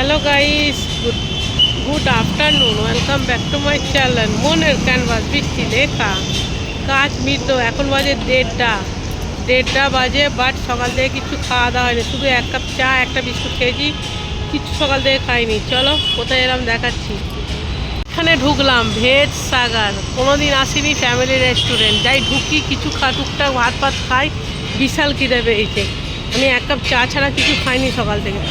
Hello guys, good afternoon. Welcome back to my channel মনের canvas. বৃষ্টি লেখা কাজ মিটল। এখন বাজে দেড়টা বাজে। বাট সকাল থেকে কিছু খাওয়া দাওয়া হয়নি, শুধু এক কাপ চা একটা বিস্কুট খেয়েছি, কিছু সকাল থেকে খাইনি। চলো কোথায় এলাম দেখাচ্ছি। এখানে ঢুকলাম ভেজ সাগার, কোনোদিন আসিনি ফ্যামিলি রেস্টুরেন্ট। যাই ঢুকি কিছু টুকটাক ভাত খাই, বিশাল খিদে পেয়েছে। আমি এক কাপ চা ছাড়া কিছু খাইনি সকাল থেকে।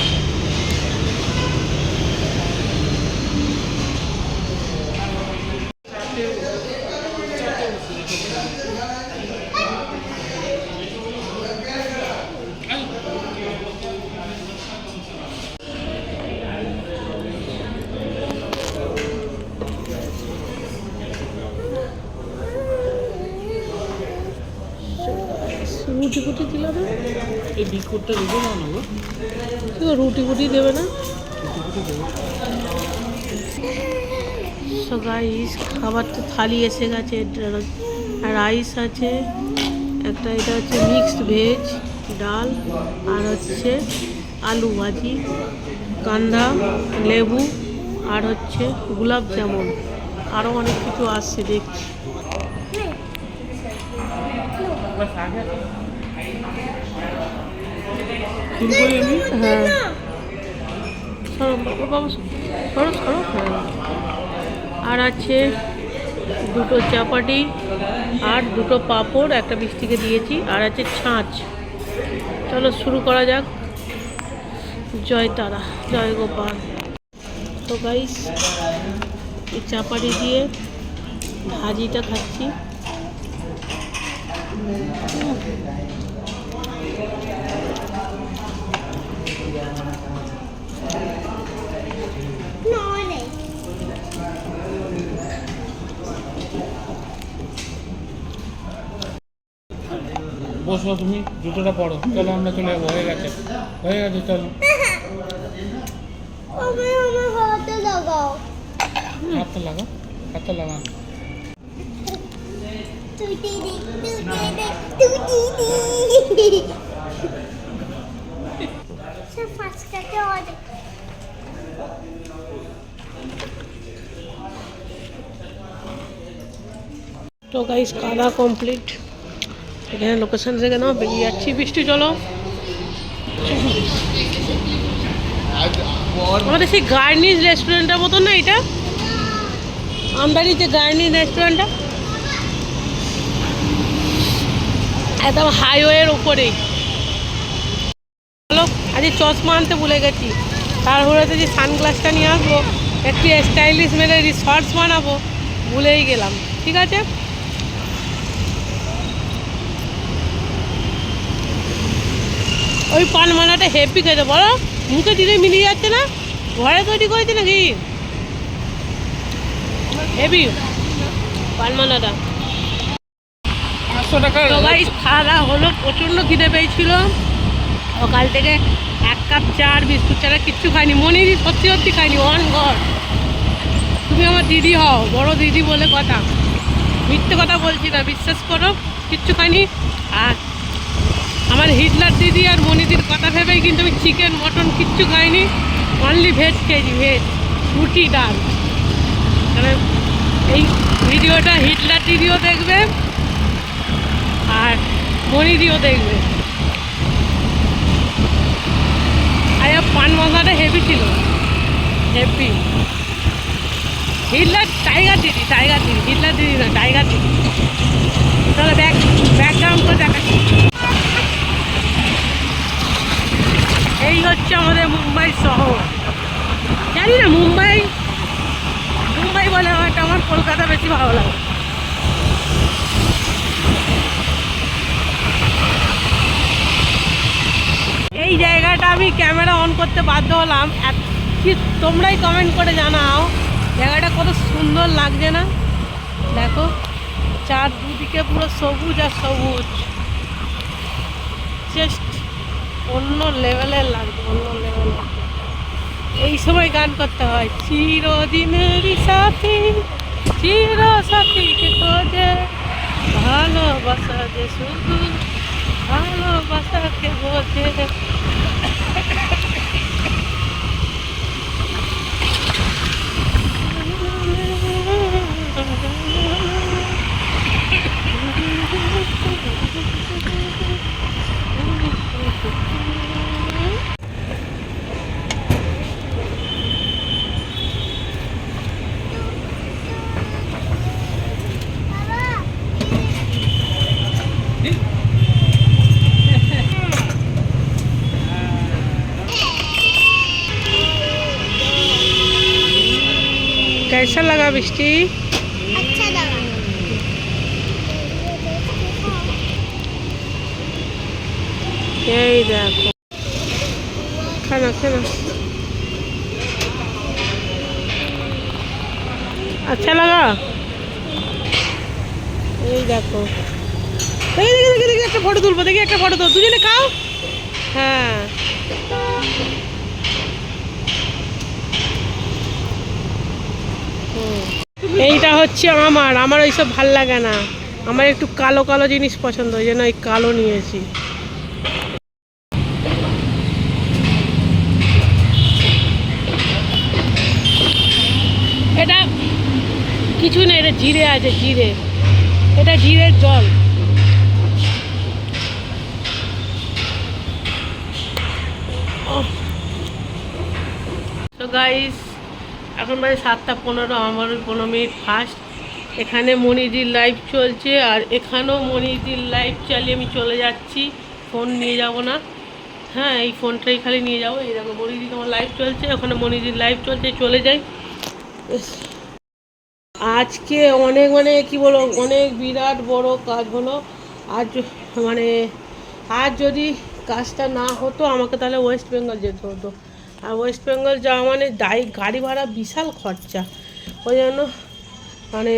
রুটি ফুটি দিল না, এই বিস্কুটটা দেবো না নেবো, রুটি ফুটি দেবে না। সো গাইস, খাবার তো থালি এসে গেছে। রাইস আছে একটা, এটা হচ্ছে মিক্সড ভেজ ডাল, আর হচ্ছে আলু ভাজি, কান্দা, লেবু, আর হচ্ছে গোলাপ জামুন, আরও অনেক কিছু আসছে দেখছি। হ্যাঁ আর আছে দুটো চাপাটি আর দুটো পাঁপড়, একটা মিষ্টিকে দিয়েছি, আর আছে ছাঁচ। চলো শুরু করা যাক। জয় তারা, জয় গোপাল। তো গাইস, এই চাপাটি দিয়ে ভাজিটা খাচ্ছি। বসো, তুমি জুতোটা পরো, চলো আমরা চলে যাবো। হয়ে গেছে চলো। হাতটা লাগাও, হাতটা লাগাও। তো গাইস, খাওয়া কমপ্লিট। এখানে লোকেশন থেকে নাও, বেরিয়ে যাচ্ছি। বৃষ্টি চলো। আমাদের সেই গার্নিজ রেস্টুরেন্টের মতন না এটা, আমদানি যে গার্নিজ রেস্টুরেন্টটা একদম হাইওয়ের উপরেই। চলো, আজ চশমা আনতে ভুলে গেছি, তারপরে যে সানগ্লাসটা নিয়ে আসবো, একটু স্টাইলিশ মেরে শর্টস বানাবো, ভুলেই গেলাম। ঠিক আছে, ওই পান মানাটা হেভি খেতে, বলো মুখে দিলে মিলিয়ে যাচ্ছে না? ঘরে তৈরি করেছে নাকি? হেভি পান মানাটা। 500 টাকা। সবাই খাওয়া দাওয়া হলো, প্রচণ্ড খিদে পেয়েছিল। সকাল থেকে এক কাপ চা আর বিস্কুট ছাড়া কিচ্ছু খাইনি। মনিদি সত্যি সত্যি খাইনি। অন গড, তুমি আমার দিদি হও, বড় দিদি বলে কথা, মিথ্যে কথা বলছি না, বিশ্বাস করো। কিচ্ছু খাইনি। আর আমার হিটলার দিদি আর মনিদির কথা ভেবেই কিন্তু আমি চিকেন মটন কিচ্ছু খাইনি, অনলি ভেজ খেয়েছি। ভেজ রুটি ডাল। মানে এই ভিডিওটা হিটলার দিদিও দেখবে আর মনিদিও দেখবে। আর পান মশলাটা হেভি ছিল, হেভি। হিটলার টাইগার দিদি, হিটলার দিদি না, টাইগার দিদি। তাহলে ব্যাকগ্রাউন্ড করে দেখাচ্ছি। এই হচ্ছে আমাদের মুম্বাই শহর। জানি না মুম্বাই বলে, হয়তো আমার কলকাতা বেশি ভালো লাগে। এই জায়গাটা আমি ক্যামেরা অন করতে বাধ্য হলাম। তোমরাই কমেন্ট করে জানাও জায়গাটা কত সুন্দর লাগছে না? দেখো, চারদিকে পুরো সবুজ আর সবুজ, জাস্ট অন্য লেভেলের লাগবে, অন্য লেভেলের। এই সময় গান করতে হয়, চিরদিনেরই সাথী, চির সাথীকে খোঁজে, ভালোবাসা যে শুধু ভালোবাসাকে বোঝে। कैसा लगा मिष्टी? अच्छा लगा। यही देखो खाना खाना अच्छा लगा। এই দেখো দেখি দেখি দেখি দেখি একটা ফটো তুলবো, দেখি একটা ফটো তুল, দুজনে খাও। হ্যাঁ এইটা হচ্ছে আমার ওইসব ভাল লাগে না, আমার একটু কালো কালো জিনিস পছন্দ, ওই জন্য এই কালো নিয়েছি। এটা কিছু নেই, এটা জিরে আছে, জিরে, এটা জিরের জল। তো গাইস এখন বাজে 7:15, আমার 15 মিনিট ফার্স্ট। এখানে মনিদির লাইভ চলছে, আর এখানেও মনিদির লাইভ চালিয়ে আমি চলে যাচ্ছি, ফোন নিয়ে যাব না। হ্যাঁ এই ফোনটাই খালি নিয়ে যাবো। এই দেখো মনিদি তোমার লাইভ চলছে, ওখানে মনিদির লাইভ চলছে, চলে যাই। আজকে অনেক মানে কি বলো, অনেক বিরাট বড় কাজ হলো আজ। মানে আজ যদি কাজটা না হতো আমাকে তাহলে ওয়েস্ট বেঙ্গল যেতে হতো, আর ওয়েস্ট বেঙ্গল যাওয়া মানে গাড়ি ভাড়া বিশাল খরচা। ওই জন্য মানে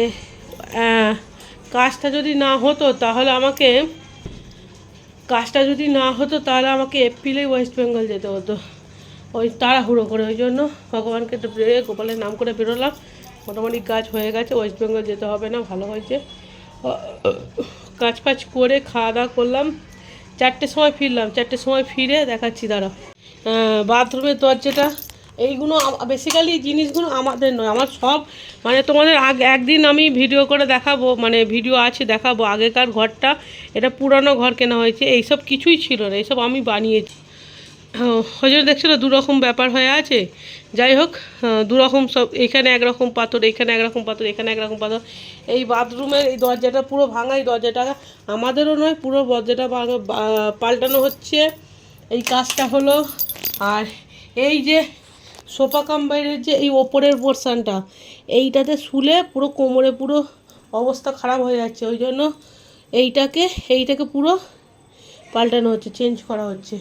কাজটা যদি না হতো তাহলে আমাকে এপ্রিলেই ওয়েস্ট বেঙ্গল যেতে হতো, ওই তাড়াহুড়ো করে। ওই জন্য ভগবানকে একটু গোপালের নাম করে বেরোলাম। মোটামুটি কাজ হয়ে গেছে, ওয়েস্ট বেঙ্গল যেতে হবে না, ভালো হয়েছে। কাজ ফাজ করে খাওয়া দাওয়া করলাম, 4টের সময় ফিরলাম। 4টের সময় ফিরে দেখাচ্ছি দাঁড়া। বাথরুমের দরজাটা, এইগুলো বেসিক্যালি জিনিসগুলো আমাদের নয়, আমার সব মানে তোমাদের একদিন আমি ভিডিও করে দেখাবো, মানে ভিডিও আছে দেখাবো। আগেকার ঘরটা, এটা পুরানো ঘর কেনা হয়েছে, এইসব কিছুই ছিল না, এইসব আমি বানিয়েছি। ওই জন্য দেখছো না দুরকম ব্যাপার হয়ে আছে। যাই হোক, দুরকম সব, এখানে একরকম পাথর, এখানে একরকম পাথর, এখানে একরকম পাথর। এই বাথরুমের এই দরজাটা পুরো ভাঙা, এই দরজাটা আমাদেরও নয়, পুরো দরজাটা পাল্টানো হচ্ছে, এই কাজটা হলো। আর এই যে সোফা কাম বাইরের যে এই ওপরের পোর্শানটা, এইটাতে শুলে পুরো কোমরে পুরো অবস্থা খারাপ হয়ে যাচ্ছে, ওই জন্য এইটাকে পুরো পাল্টানো হচ্ছে, চেঞ্জ করা হচ্ছে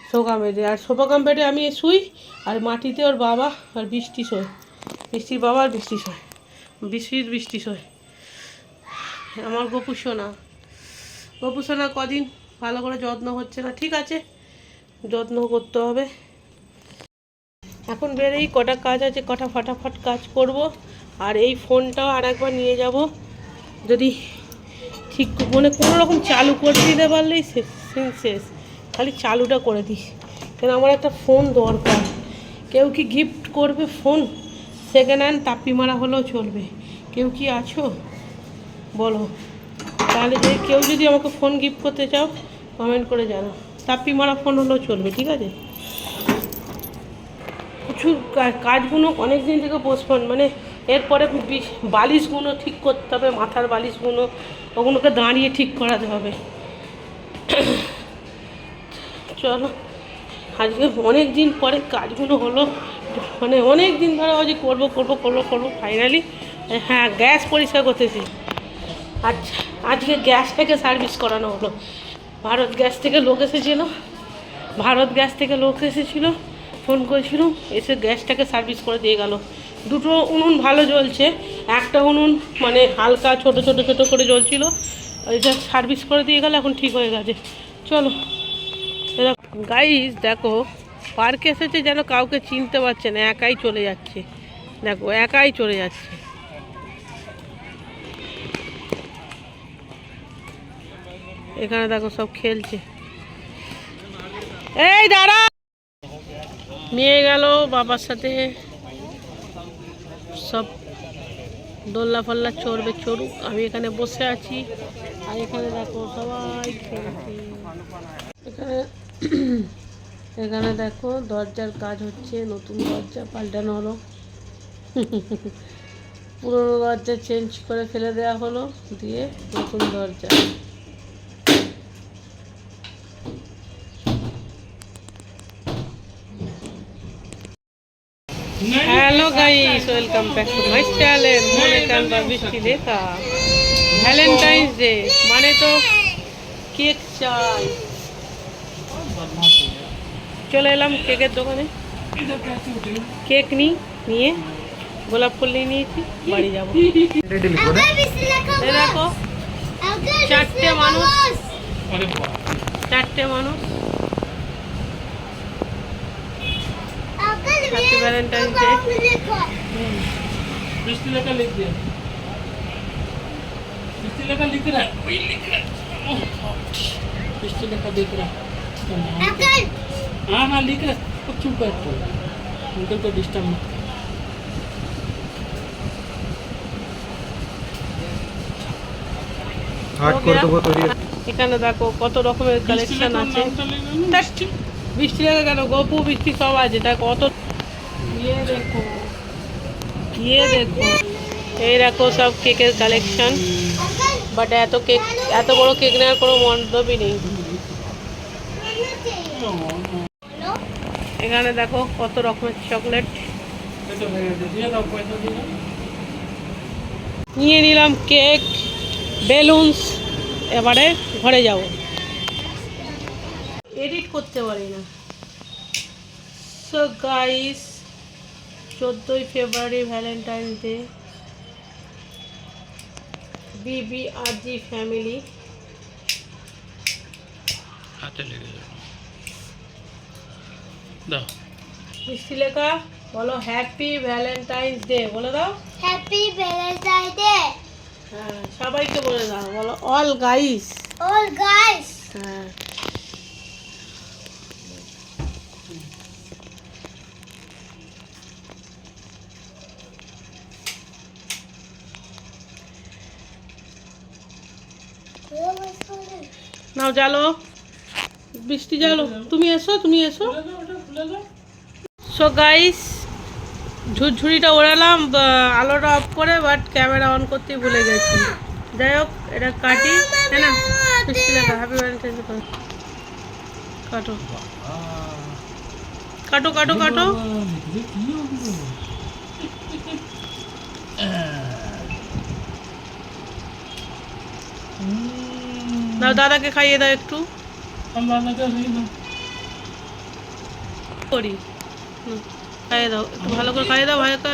সোফা বেডে। আর সোফা কাম বেডে আমি শুই, আর মাটিতে ওর বাবা আর বৃষ্টি শোয়, বৃষ্টির বাবা আর বৃষ্টি শোয়, বৃষ্টি শোয়। আমার গপু সোনা কদিন ভালো করে যত্ন হচ্ছে না, ঠিক আছে যত্ন করতে হবে। এখন বেরেই কটা কাজ আছে, কটা ফটাফট কাজ করব। আর এই ফোনটাও আর একবার নিয়ে যাব, যদি ঠিক মানে কোনো রকম চালু করে দিতে পারলেই শেষ, খালি চালুটা করে দিস, কেন আমার একটা ফোন দরকার। কেউ কি গিফট করবে ফোন? সেকেন্ড হ্যান্ড তাপ্পি মারা হলেও চলবে, কেউ কি আছো বলো? তাহলে কেউ যদি আমাকে ফোন গিফট করতে চাও কমেন্ট করে জানো, তাপ্পি মারা ফোন হলেও চলবে, ঠিক আছে। কিছু কাজগুলো অনেক দিন থেকে পোস্টপোন, মানে এরপরে বালিশগুলো ঠিক করতে হবে, মাথার বালিশগুলো, ওগুলোকে দাঁড়িয়ে ঠিক করাতে হবে। চলো আজকে অনেক দিন পরে কাজগুলো হলো, মানে অনেক দিন ধরে যে করবো ফাইনালি। হ্যাঁ গ্যাস পরিষ্কার করতেছি। আচ্ছা আজকে গ্যাসটাকে সার্ভিস করানো হলো, ভারত গ্যাস থেকে লোক এসেছিলো, ফোন করেছিলাম, এসে গ্যাসটাকে সার্ভিস করে দিয়ে গেল। দুটো উনুন ভালো জ্বলছে, একটা উনুন মানে হালকা ছোট করে জ্বলছিল, ওইটা সার্ভিস করে দিয়ে গেল, এখন ঠিক হয়ে গেছে। চলো গাইস দেখো, পার্কে এসেছে যেন কাউকে চিনতে পারছে না, একাই চলে যাচ্ছে, দেখো একাই চলে যাচ্ছে। এখানে দেখো সব খেলছে। এই দাঁড়া, মেয়ে গেল বাবার সাথে, সব দোল্লা ফল্লা চড়বে, চড়ুক, আমি এখানে বসে আছি। আর এখানে দেখো সবাই খেলছে। এখানে দেখো দরজার কাজ হচ্ছে, নতুন দরজা পাল্টানো হলো, পুরোনো দরজা চেঞ্জ করে ফেলে দেওয়া হলো, দিয়ে নতুন দরজা। Hello guys, welcome back to my channel মনে কান্দা বৃষ্টি লেখা। ভ্যালেন্টাইন্স ডে মানে তো কেক চাই। চলে এলাম কেকের দোকানে, কেক নিয়ে গোলাপ ফুল নিয়েছি, বাড়ি যাবো। এই দেখো চারটে মানুষ হ্যাপি ভ্যালেন্টাইন্স ডে। बृष्टि लेकर लिख दिया, बृष्टि लेकर लिख रहा है, वही लिख रहा है, बृष्टि लेकर देख रहा है। हाँ हाँ लिख रहा है, कुछ चुप कर तो अंकल को डिस्टर्ब मत। এখানে দেখো কত রকমের কালেকশন আছে। বৃষ্টি লেখা কেন, গপু বৃষ্টি সব আছে। দেখো কত, দেখো এই দেখো সব কেকের কালেকশন। বাট এত বড় কেক নেওয়ার কোনো মন্তব্যই নেই। এখানে দেখো কত রকমের চকলেট। নিয়ে নিলাম কেক, বেলুনস। এবারে ঘরে যাব। এডিট করতে পারি না। সো গাইস, 14ই ফেব্রুয়ারি ভ্যালেন্টাইন্স ডে। BBRG family. हाथ लेके जाओ, বৃষ্টি লেখা বলো হ্যাপি ভ্যালেন্টাইন্স ডে বলে দাও। হ্যাপি ভ্যালেন্টাইন ডে হ্যাঁ, সবাইকে বলে দাও, বলো অল গাইস। All guys. হ্যাঁ, নাও জালো, বৃষ্টি জালো। তুমি এসো। সো গাইস, ঝুরঝুরিটা ওড়ালাম আলোটা অফ করে, বাট ক্যামেরা অন করতেই ভুলে গেছি। যাই হোক, এটা কাটি, তাই না? বৃষ্টি লেখা হ্যাপি ভ্যালেন্টাইন্স ডে। কাটো। দাও, দাদাকে খাইয়ে দাও একটু। করি খাইয়ে দাও, একটু ভালো করে খাইয়ে দাও ভাইকে।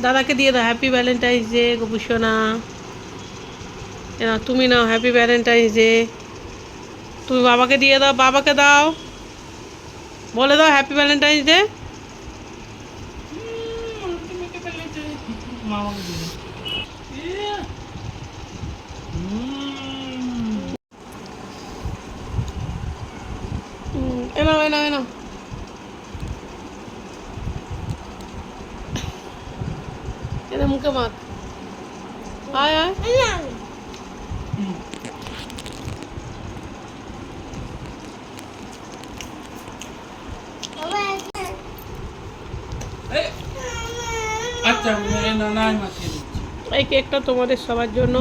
দাদাকে দিয়ে দাও হ্যাপি ভ্যালেন্টাইন্স ডে। গোপুসোনা, তুমি নাও হ্যাপি ভ্যালেন্টাইন্স ডে। তুমি বাবাকে দিয়ে দাও, বাবাকে দাও, বলে দাও হ্যাপি ভ্যালেন্টাইন্স ডে। এনাও এনে মুখে মাখ। আয় अच्छा मेरे नाना माखी এই কেকটা তোমাদের সবার জন্য।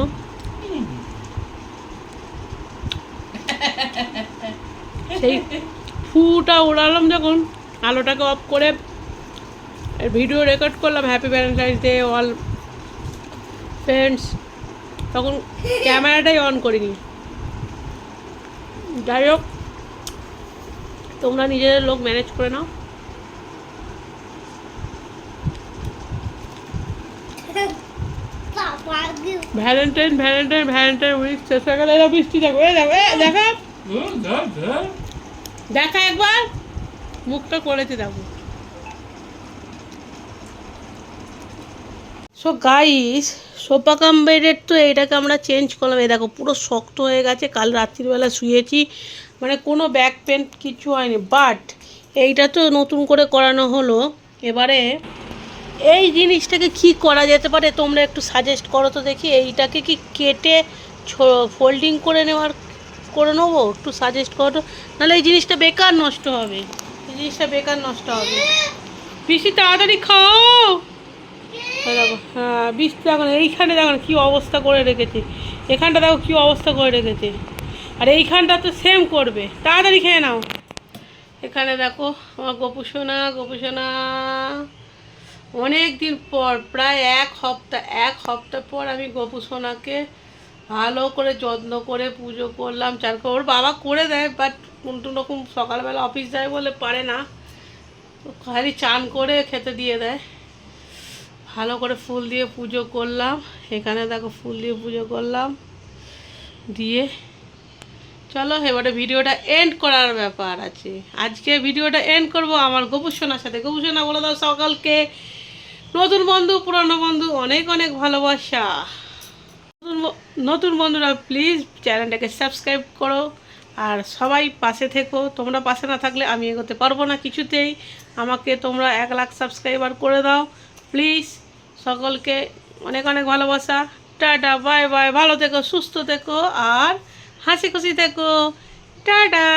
সেই ফুটা উড়ালাম যখন, আলোটাকে অফ করে ভিডিও রেকর্ড করলাম happy Valentine's day all friends, তখন ক্যামেরাটাই অন করিনি। যাই হোক, তোমরা নিজেদের লোক ম্যানেজ করে নাও। ভ্যালেন্টাইন উইক শেষ হয়ে গেলে বৃষ্টি দেখো। দেখা একবার মুখটা করেছে, দেখো। সো গাইস, সোফা কাম বেডের তো এইটাকে আমরা চেঞ্জ করলাম। এই দেখো পুরো শক্ত হয়ে গেছে। কাল রাত্রিবেলা শুয়েছি, মানে কোনো ব্যাক পেন কিছু হয়নি। বাট এইটা তো নতুন করে করানো হলো। এবারে এই জিনিসটাকে কি করা যেতে পারে তোমরা একটু সাজেস্ট করো তো দেখি। এইটাকে কি কেটে ফোল্ডিং করে নেবো, একটু সাজেস্ট করো। নাহলে এই জিনিসটা বেকার নষ্ট হবে। বেশি তাড়াতাড়ি খাও। দেখো, হ্যাঁ বৃষ্টি দেখো, এইখানে দেখো কী অবস্থা করে রেখেছে। এখানটা দেখো কী অবস্থা করে রেখেছে। আর এইখানটা তো সেম করবে, তাড়াতাড়ি খেয়ে নাও। এখানে দেখো আমার গোপুসোনা অনেক দিন পর, প্রায় এক সপ্তাহ পর আমি গোপুসোনাকে ভালো করে যত্ন করে পুজো করলাম, চান করে। ওর বাবা করে দেয়, বাট কোনটু রকম সকালবেলা অফিস যায় বলে পারে না, তো খালি চান করে খেতে দিয়ে দেয়। ভালো করে ফুল দিয়ে পুজো করলাম। এখানে দেখো ফুল দিয়ে পুজো করলাম, দিয়ে চলো এবারে ভিডিওটা এন্ড করার ব্যাপার আছে। আজকে ভিডিওটা এন্ড করব আমার গোপুসোনার সাথে। গোপুসোনা বলে দাও সকালকে, নতুন বন্ধু পুরনো বন্ধু অনেক অনেক ভালোবাসা। নতুন বন্ধুরা প্লিজ চ্যানেলটাকে সাবস্ক্রাইব করো, আর সবাই পাশে থেকো। তোমরা পাশে না থাকলে আমি এগোতে পারবো না কিছুতেই। আমাকে তোমরা 1 লাখ সাবস্ক্রাইবার করে দাও প্লিজ। সকলকে অনেক অনেক ভালোবাসা। টাটা, বাই বাই, ভালো থেকো, সুস্থ থেকো, আর হাসি খুশি থেকো। টাটা।